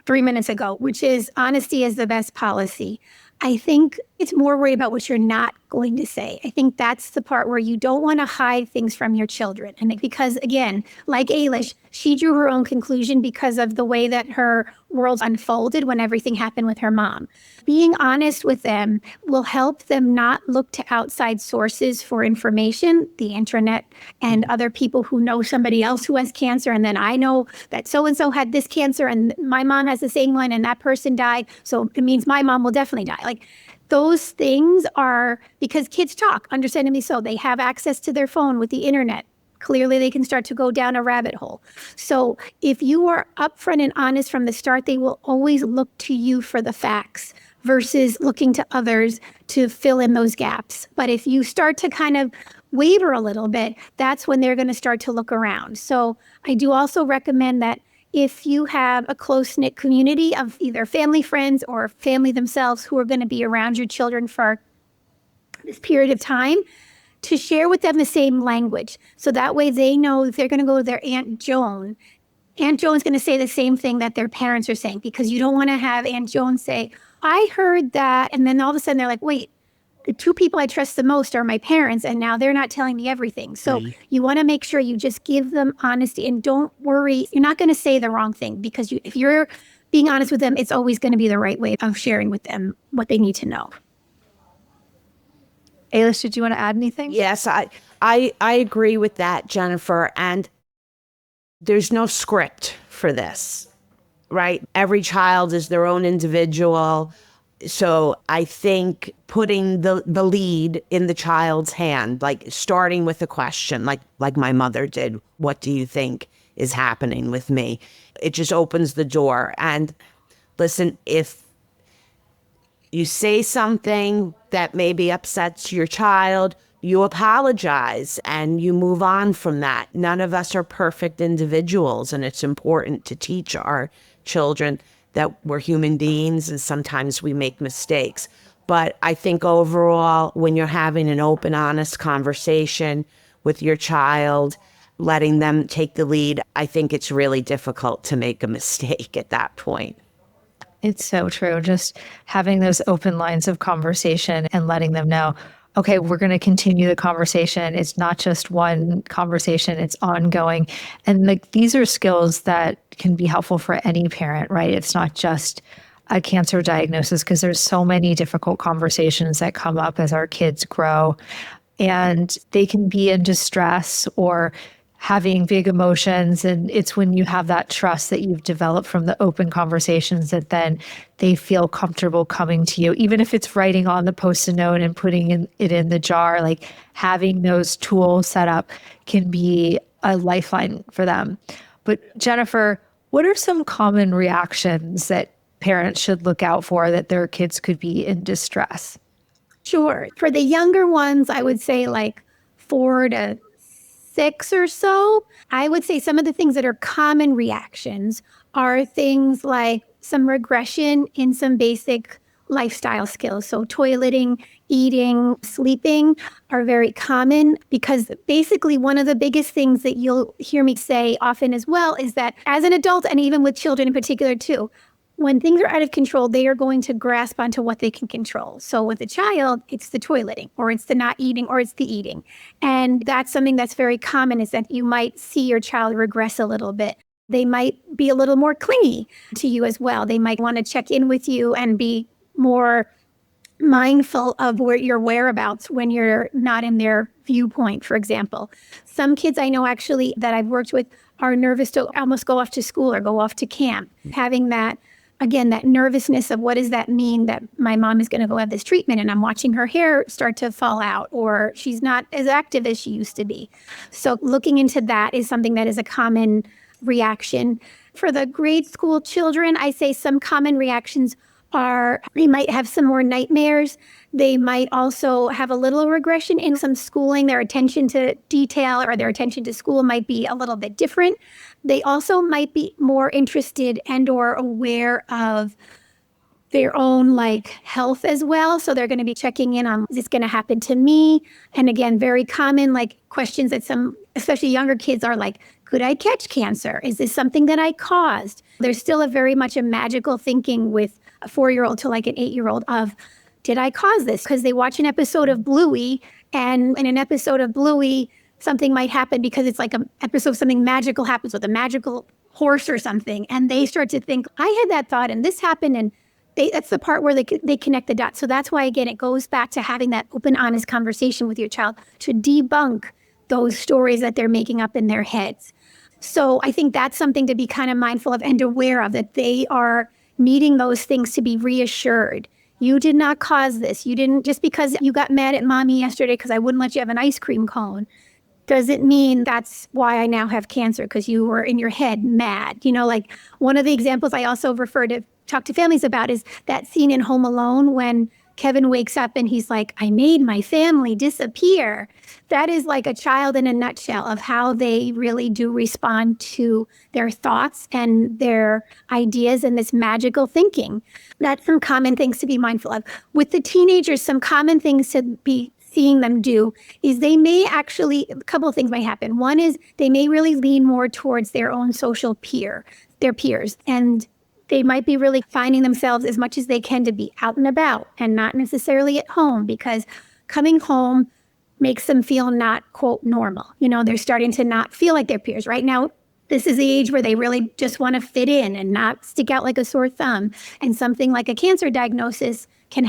3 minutes ago, which is honesty is the best policy. I think it's more worried about what you're not going to say. I think that's the part where you don't want to hide things from your children. And because, again, like Elish, she drew her own conclusion because of the way that her world unfolded when everything happened with her mom. Being honest with them will help them not look to outside sources for information, the internet, and other people who know somebody else who has cancer. And then I know that so-and-so had this cancer and my mom has the same one and that person died. So it means my mom will definitely die. Like, those things are, because kids talk, understandably so. They have access to their phone with the internet. Clearly, they can start to go down a rabbit hole. So if you are upfront and honest from the start, they will always look to you for the facts versus looking to others to fill in those gaps. But if you start to kind of waver a little bit, that's when they're going to start to look around. So I do also recommend that if you have a close-knit community of either family friends or family themselves who are going to be around your children for this period of time, to share with them the same language. So that way they know if they're going to go to their Aunt Joan's going to say the same thing that their parents are saying, because you don't want to have Aunt Joan say, I heard that. And then all of a sudden they're like, wait, the two people I trust the most are my parents, and now they're not telling me everything. So you want to make sure you just give them honesty, and don't worry. You're not going to say the wrong thing, because if you're being honest with them, it's always going to be the right way of sharing with them what they need to know. Elish, did you want to add anything? Yes, I agree with that, Jennifer. And there's no script for this, right? Every child is their own individual. So I think putting the lead in the child's hand, like starting with a question, like my mother did, what do you think is happening with me? It just opens the door. And listen, if you say something that maybe upsets your child, you apologize and you move on from that. None of us are perfect individuals, and it's important to teach our children that we're human beings and sometimes we make mistakes. But I think overall, when you're having an open, honest conversation with your child, letting them take the lead, I think it's really difficult to make a mistake at that point. It's so true. Just having those open lines of conversation and letting them know, okay, we're going to continue the conversation. It's not just one conversation, it's ongoing. And these are skills that can be helpful for any parent, right? It's not just a cancer diagnosis, because there's so many difficult conversations that come up as our kids grow, and they can be in distress or having big emotions. And it's when you have that trust that you've developed from the open conversations that then they feel comfortable coming to you, even if it's writing on the Post-it note and putting it in the jar. Like, having those tools set up can be a lifeline for them. But Jennifer, what are some common reactions that parents should look out for that their kids could be in distress? Sure. For the younger ones, I would say like 4 to 6 or so. I would say some of the things that are common reactions are things like some regression in some basic lifestyle skills. So toileting, eating, sleeping are very common, because basically one of the biggest things that you'll hear me say often as well is that as an adult, and even with children in particular too, when things are out of control, they are going to grasp onto what they can control. So with a child, it's the toileting, or it's the not eating, or it's the eating. And that's something that's very common, is that you might see your child regress a little bit. They might be a little more clingy to you as well. They might want to check in with you and be more mindful of your whereabouts when you're not in their viewpoint, for example. Some kids I know actually that I've worked with are nervous to almost go off to school or go off to camp. Having that again, that nervousness of what does that mean that my mom is going to go have this treatment and I'm watching her hair start to fall out, or she's not as active as she used to be. So looking into that is something that is a common reaction. For the grade school children, I say some common reactions are they might have some more nightmares. They might also have a little regression in some schooling. Their attention to detail or their attention to school might be a little bit different. They also might be more interested and or aware of their own health as well. So they're going to be checking in on, is this going to happen to me? And again, very common questions that some, especially younger kids are like, could I catch cancer? Is this something that I caused? There's still a very much a magical thinking with a 4-year-old to an 8-year-old of, did I cause this? Because they watch an episode of Bluey, and in an episode of Bluey, something might happen because it's like an episode of something magical happens with a magical horse or something. And they start to think, I had that thought and this happened. And that's the part where they connect the dots. So that's why, again, it goes back to having that open, honest conversation with your child to debunk those stories that they're making up in their heads. So I think that's something to be kind of mindful of and aware of, that they are needing those things to be reassured. You did not cause this. You didn't, just because you got mad at mommy yesterday because I wouldn't let you have an ice cream cone, doesn't mean that's why I now have cancer, because you were in your head mad. One of the examples I also talk to families about is that scene in Home Alone when Kevin wakes up and he's like, I made my family disappear. That is like a child in a nutshell of how they really do respond to their thoughts and their ideas and this magical thinking. That's some common things to be mindful of. With the teenagers, some common things to be seeing them do is they may actually, a couple of things might happen. One is they may really lean more towards their own social their peers. And they might be really finding themselves as much as they can to be out and about and not necessarily at home, because coming home makes them feel not, quote, normal. They're starting to not feel like their peers. Right now, this is the age where they really just want to fit in and not stick out like a sore thumb. And something like a cancer diagnosis can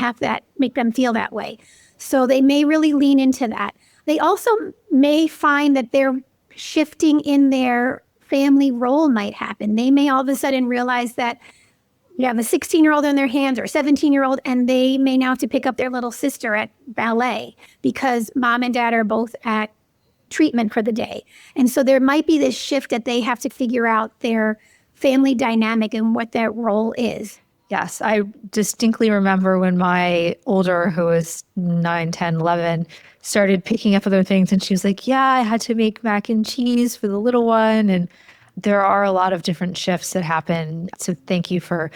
make them feel that way. So they may really lean into that. They also may find that they're shifting in their family role might happen. They may all of a sudden realize that you have a 16-year-old in their hands or a 17-year-old, and they may now have to pick up their little sister at ballet because mom and dad are both at treatment for the day. And so there might be this shift that they have to figure out their family dynamic and what their role is. Yes, I distinctly remember when my older, who was 9, 10, 11, started picking up other things. And she was like, yeah, I had to make mac and cheese for the little one. And there are a lot of different shifts that happen. So thank you for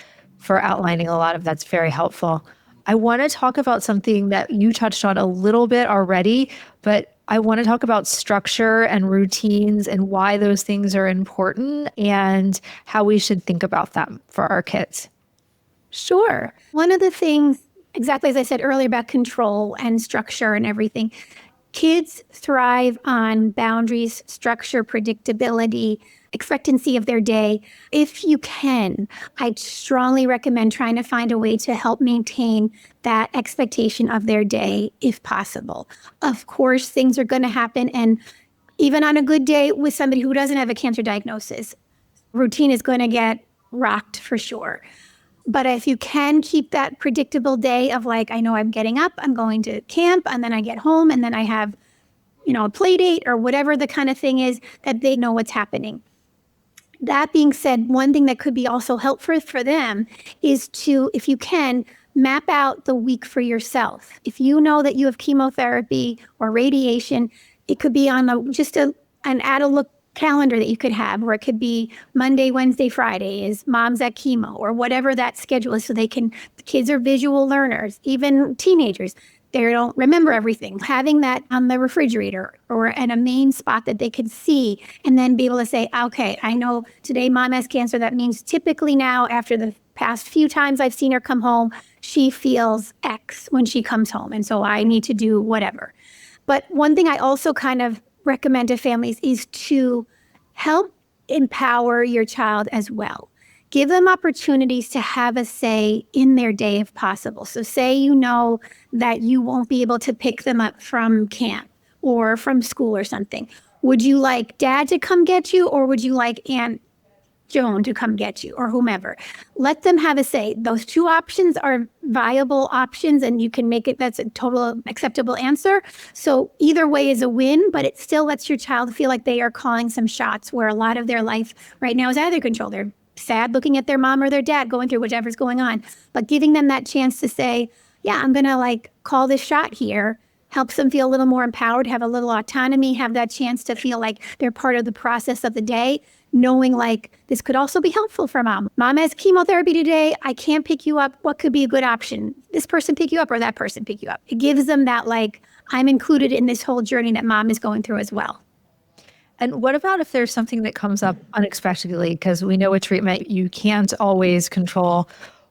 outlining a lot of that's very helpful. I want to talk about something that you touched on a little bit already, but I want to talk about structure and routines and why those things are important and how we should think about them for our kids. Sure. One of the things, exactly as I said earlier about control and structure and everything, kids thrive on boundaries, structure, predictability, expectancy of their day. If you can, I'd strongly recommend trying to find a way to help maintain that expectation of their day if possible. Of course, things are going to happen. And even on a good day with somebody who doesn't have a cancer diagnosis, routine is going to get rocked for sure. But if you can keep that predictable day of I know I'm getting up, I'm going to camp, and then I get home, and then I have, a play date or whatever the kind of thing is, that they know what's happening. That being said, one thing that could be also helpful for them is to, if you can, map out the week for yourself. If you know that you have chemotherapy or radiation, it could be on an add-a-look calendar that you could have, where it could be Monday, Wednesday, Friday is mom's at chemo, or whatever that schedule is, so the kids are visual learners, even teenagers. They don't remember everything. Having that on the refrigerator or at a main spot that they can see, and then be able to say, okay, I know today mom has cancer. That means typically now, after the past few times I've seen her come home, she feels X when she comes home. And so I need to do whatever. But one thing I also kind of recommend to families is to help empower your child as well. Give them opportunities to have a say in their day if possible. So say you know that you won't be able to pick them up from camp or from school or something. Would you like dad to come get you, or would you like Aunt Joan to come get you or whomever. Let them have a say. Those two options are viable options and you can make it, that's a total acceptable answer. So either way is a win, but it still lets your child feel like they are calling some shots where a lot of their life right now is out of their control. They're sad looking at their mom or their dad going through whatever's going on, but giving them that chance to say, yeah, I'm going to call this shot here, helps them feel a little more empowered, have a little autonomy, have that chance to feel like they're part of the process of the day, knowing this could also be helpful for mom. Mom has chemotherapy today. I can't pick you up. What could be a good option? This person pick you up or that person pick you up. It gives them that I'm included in this whole journey that mom is going through as well. And what about if there's something that comes up unexpectedly? Because we know with treatment, you can't always control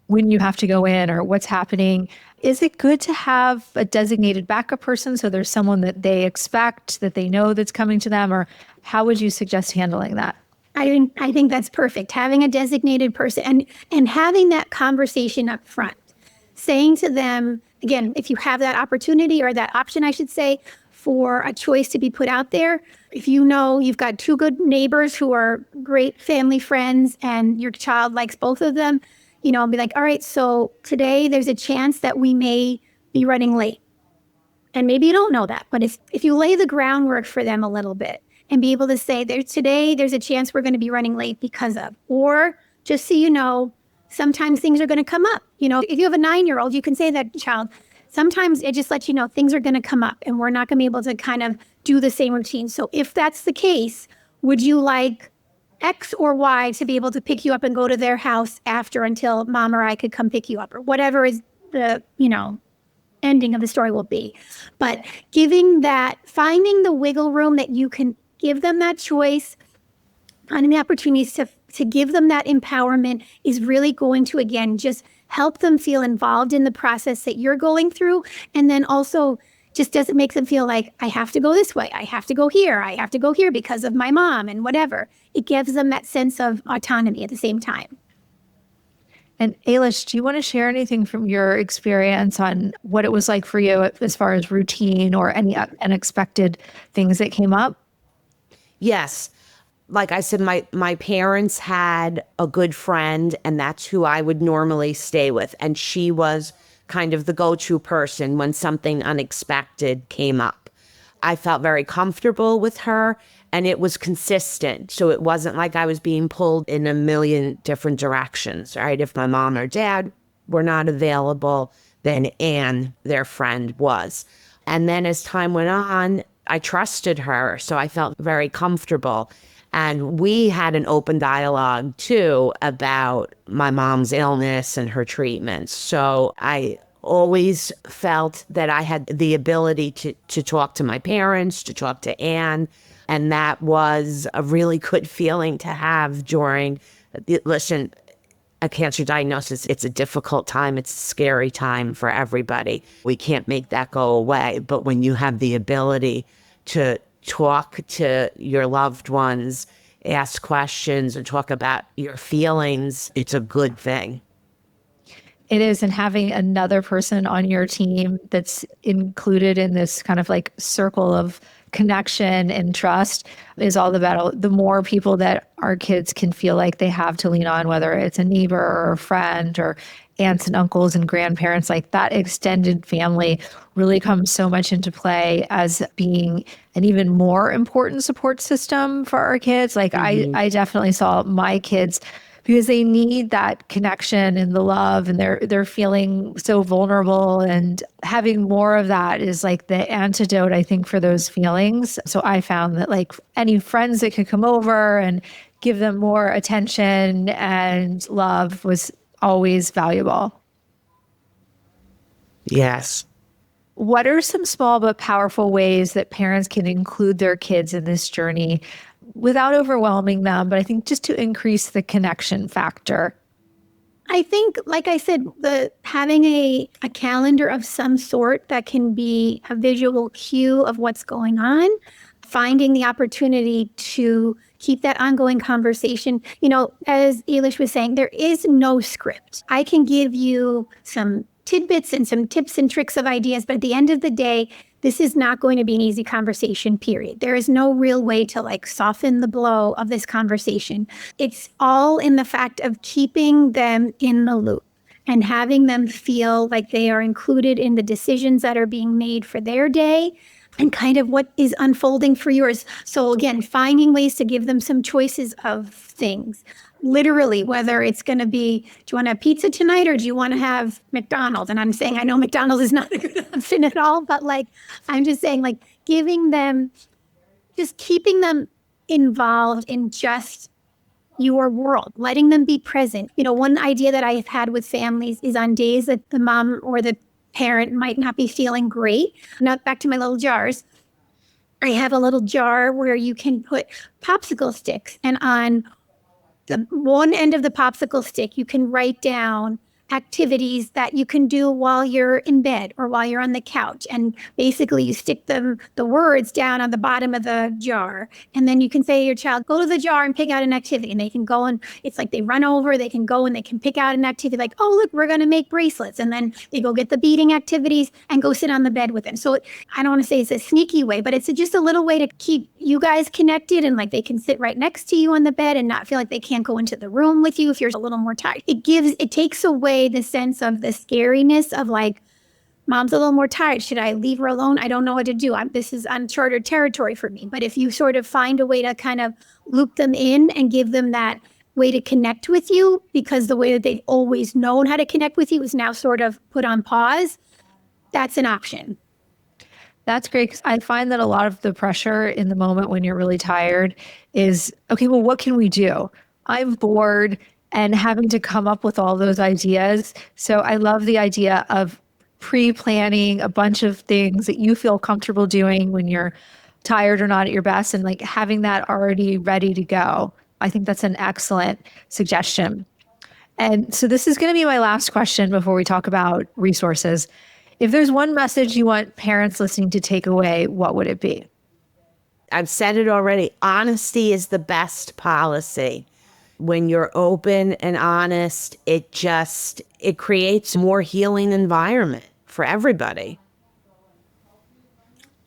when you have to go in or what's happening. Is it good to have a designated backup person so there's someone that they expect, that they know that's coming to them? Or how would you suggest handling that? I think that's perfect. Having a designated person and having that conversation up front, saying to them, again, if you have that opportunity or that option, I should say, for a choice to be put out there, if you know you've got two good neighbors who are great family friends and your child likes both of them, I'll be all right, so today there's a chance that we may be running late. And maybe you don't know that, but if you lay the groundwork for them a little bit and be able to say, today there's a chance we're going to be running late because of, or just so you know, sometimes things are going to come up. If you have a 9-year-old, you can say that to child. Sometimes it just lets you know things are going to come up and we're not going to be able to kind of do the same routine. So if that's the case, would you like X or Y to be able to pick you up and go to their house after until mom or I could come pick you up or whatever is the, ending of the story will be. But finding the wiggle room that you can give them that choice, finding the opportunities to give them that empowerment is really going to, again, just help them feel involved in the process that you're going through. And then also just doesn't make them feel like I have to go this way. I have to go here because of my mom and whatever. It gives them that sense of autonomy at the same time. And Elish, do you want to share anything from your experience on what it was like for you as far as routine or any unexpected things that came up? Yes. Like I said, my parents had a good friend, and that's who I would normally stay with. And she was kind of the go-to person when something unexpected came up. I felt very comfortable with her, and it was consistent. So it wasn't like I was being pulled in a million different directions, right? If my mom or dad were not available, then Anne, their friend, was. And then as time went on, I trusted her, so I felt very comfortable. And we had an open dialogue, too, about my mom's illness and her treatments. So I always felt that I had the ability to talk to my parents, to talk to Anne. And that was a really good feeling to have during, listen, a cancer diagnosis, it's a difficult time. It's a scary time for everybody. We can't make that go away. But when you have the ability to talk to your loved ones, ask questions, and talk about your feelings, it's a good thing. It is, and having another person on your team that's included in this kind of circle of connection and trust is all the better. The more people that our kids can feel like they have to lean on, whether it's a neighbor or a friend or aunts and uncles and grandparents, that extended family really comes so much into play as being an even more important support system for our kids. I definitely saw my kids, because they need that connection and the love, and they're feeling so vulnerable, and having more of that is the antidote, I think, for those feelings. So I found that any friends that could come over and give them more attention and love was always valuable. Yes. What are some small but powerful ways that parents can include their kids in this journey without overwhelming them, but I think just to increase the connection factor? I think, like I said, having a calendar of some sort that can be a visual cue of what's going on, finding the opportunity to keep that ongoing conversation. As Elish was saying, there is no script. I can give you some tidbits and some tips and tricks of ideas, but at the end of the day, this is not going to be an easy conversation, period. There is no real way to like soften the blow of this conversation. It's all in the fact of keeping them in the loop and having them feel like they are included in the decisions that are being made for their day and kind of what is unfolding for yours. So again, finding ways to give them some choices of things. Literally, whether it's going to be, do you want to have pizza tonight or do you want to have McDonald's? And I'm saying, I know McDonald's is not a good option at all, but like, I'm just saying like giving them, just keeping them involved in just your world, letting them be present. You know, one idea that I've had with families is on days that the mom or the parent might not be feeling great. Now back to my little jars. I have a little jar where you can put popsicle sticks, and on the one end of the popsicle stick, you can write down activities that you can do while you're in bed or while you're on the couch. And basically you stick the words down on the bottom of the jar. And then you can say to your child, go to the jar and pick out an activity. And they can go and it's like they run over, they can go and they can pick out an activity like, oh, look, we're going to make bracelets. And then they go get the beading activities and go sit on the bed with them. So I don't want to say it's a sneaky way, but it's just a little way to keep you guys connected, and like they can sit right next to you on the bed and not feel like they can't go into the room with you if you're a little more tired. It takes away the sense of the scariness of like, mom's a little more tired. Should I leave her alone? I don't know what to do. This is uncharted territory for me. But if you sort of find a way to kind of loop them in and give them that way to connect with you, because the way that they've always known how to connect with you is now sort of put on pause, that's an option. That's great, because I find that a lot of the pressure in the moment when you're really tired is, okay, well, what can we do? I'm bored, and having to come up with all those ideas. So I love the idea of pre-planning a bunch of things that you feel comfortable doing when you're tired or not at your best, and like having that already ready to go. I think that's an excellent suggestion. And so this is going to be my last question before we talk about resources. If there's one message you want parents listening to take away, what would it be? I've said it already. Honesty is the best policy. When you're open and honest, it creates a more healing environment for everybody.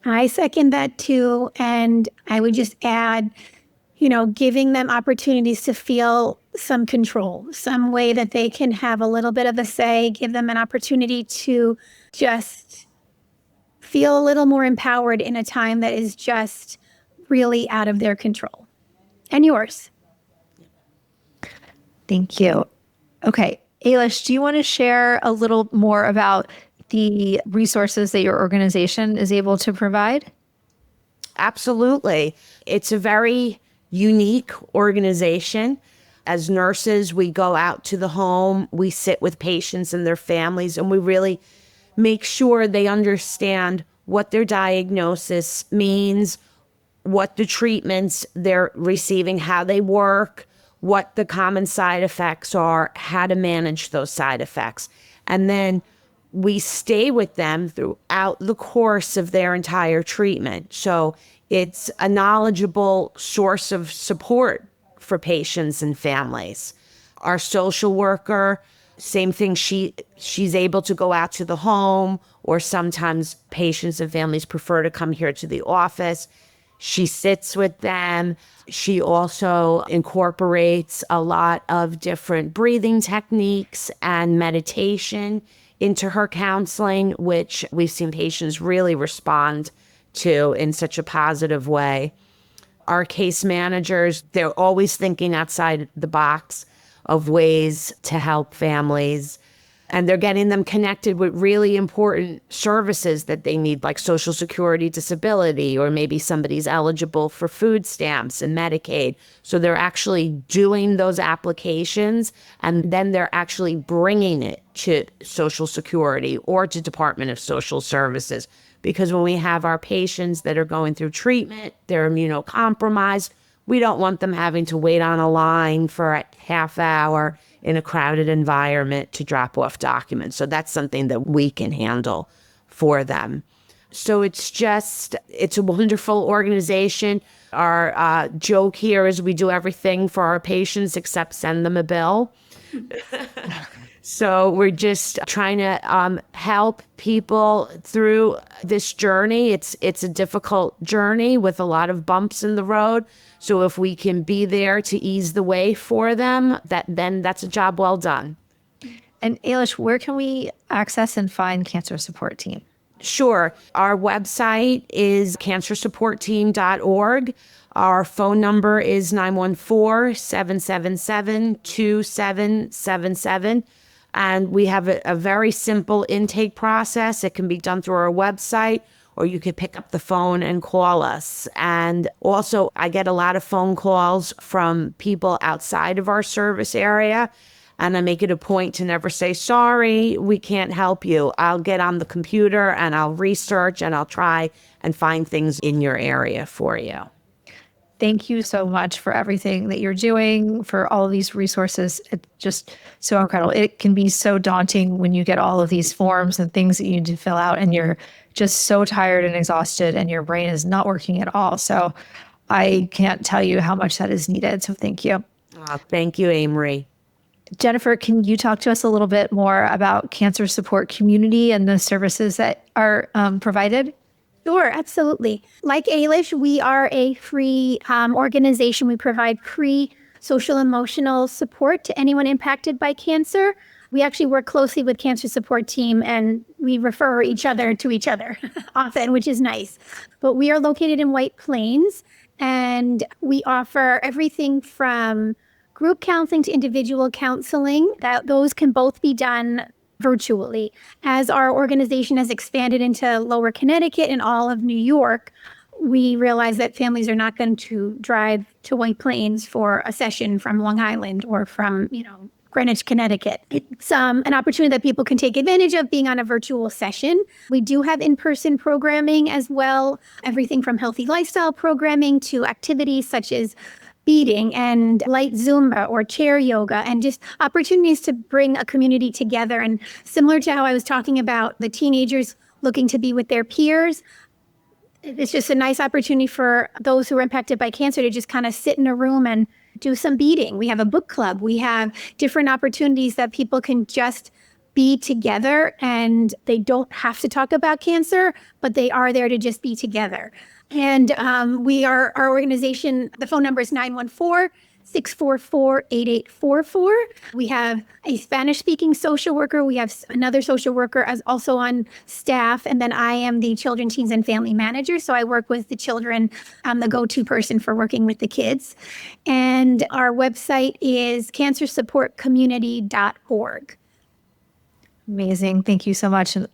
I second that too. And I would just add, giving them opportunities to feel some control, some way that they can have a little bit of a say, give them an opportunity to just feel a little more empowered in a time that is just really out of their control. And yours. Thank you. Okay, Elish, do you want to share a little more about the resources that your organization is able to provide? Absolutely. It's a very unique organization. As nurses, we go out to the home, we sit with patients and their families, and we really make sure they understand what their diagnosis means, what the treatments they're receiving, how they work, what the common side effects are, how to manage those side effects. And then we stay with them throughout the course of their entire treatment. So it's a knowledgeable source of support for patients and families. Our social worker, same thing, she's able to go out to the home, or sometimes patients and families prefer to come here to the office. She sits with them. She also incorporates a lot of different breathing techniques and meditation into her counseling, which we've seen patients really respond to in such a positive way. Our case managers, they're always thinking outside the box of ways to help families. And they're getting them connected with really important services that they need, like Social Security disability, or maybe somebody's eligible for food stamps and Medicaid. So they're actually doing those applications, and then they're actually bringing it to Social Security or to Department of Social Services. Because when we have our patients that are going through treatment, they're immunocompromised, we don't want them having to wait on a line for a half hour in a crowded environment to drop off documents. So that's something that we can handle for them. So it's a wonderful organization. Our joke here is we do everything for our patients except send them a bill. So we're just trying to help people through this journey. It's a difficult journey with a lot of bumps in the road. So if we can be there to ease the way for them, then that's a job well done. And Elish, where can we access and find Cancer Support Team? Sure. Our website is cancersupportteam.org. Our phone number is 914-777-2777. And we have a very simple intake process. It can be done through our website, or you could pick up the phone and call us. And also, I get a lot of phone calls from people outside of our service area. And I make it a point to never say, sorry, we can't help you. I'll get on the computer and I'll research and I'll try and find things in your area for you. Thank you so much for everything that you're doing, for all of these resources. It's just so incredible. It can be so daunting when you get all of these forms and things that you need to fill out and you're just so tired and exhausted and your brain is not working at all. So I can't tell you how much that is needed. So thank you. Thank you, Amory. Jennifer, can you talk to us a little bit more about Cancer Support Community and the services that are provided? Sure, absolutely. Like Elish, we are a free organization. We provide free social emotional support to anyone impacted by cancer. We actually work closely with Cancer Support Team and we refer each other to each other often, which is nice. But we are located in White Plains and we offer everything from group counseling to individual counseling. Those can both be done virtually. As our organization has expanded into Lower Connecticut and all of New York, we realize that families are not going to drive to White Plains for a session from Long Island or from, Greenwich, Connecticut. It's an opportunity that people can take advantage of being on a virtual session. We do have in-person programming as well, everything from healthy lifestyle programming to activities such as beading and light Zumba or chair yoga, and just opportunities to bring a community together. And similar to how I was talking about the teenagers looking to be with their peers, it's just a nice opportunity for those who are impacted by cancer to just kind of sit in a room and do some beading. We have a book club. We have different opportunities that people can just be together, and they don't have to talk about cancer, but they are there to just be together. And our organization, the phone number is 914-644-8844. We have a Spanish-speaking social worker. We have another social worker as also on staff. And then I am the children, teens, and family manager. So I work with the children. I'm the go-to person for working with the kids. And our website is cancersupportcommunity.org. Amazing. Thank you so much. And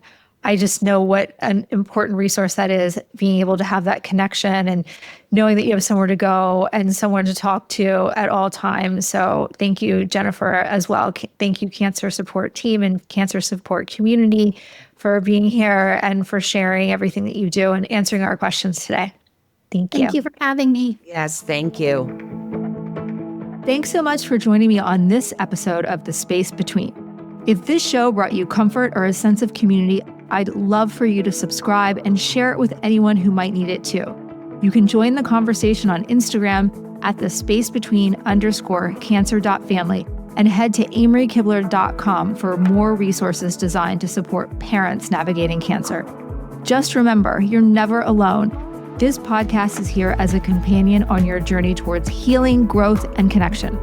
I just know what an important resource that is, being able to have that connection and knowing that you have somewhere to go and someone to talk to at all times. So thank you, Jennifer, as well. Thank you, Cancer Support Team and Cancer Support Community, for being here and for sharing everything that you do and answering our questions today. Thank you. Thank you for having me. Yes, thank you. Thanks so much for joining me on this episode of The Space Between. If this show brought you comfort or a sense of community, I'd love for you to subscribe and share it with anyone who might need it too. You can join the conversation on Instagram at thespacebetween_cancer.family and head to amoryKibler.com for more resources designed to support parents navigating cancer. Just remember, you're never alone. This podcast is here as a companion on your journey towards healing, growth, and connection.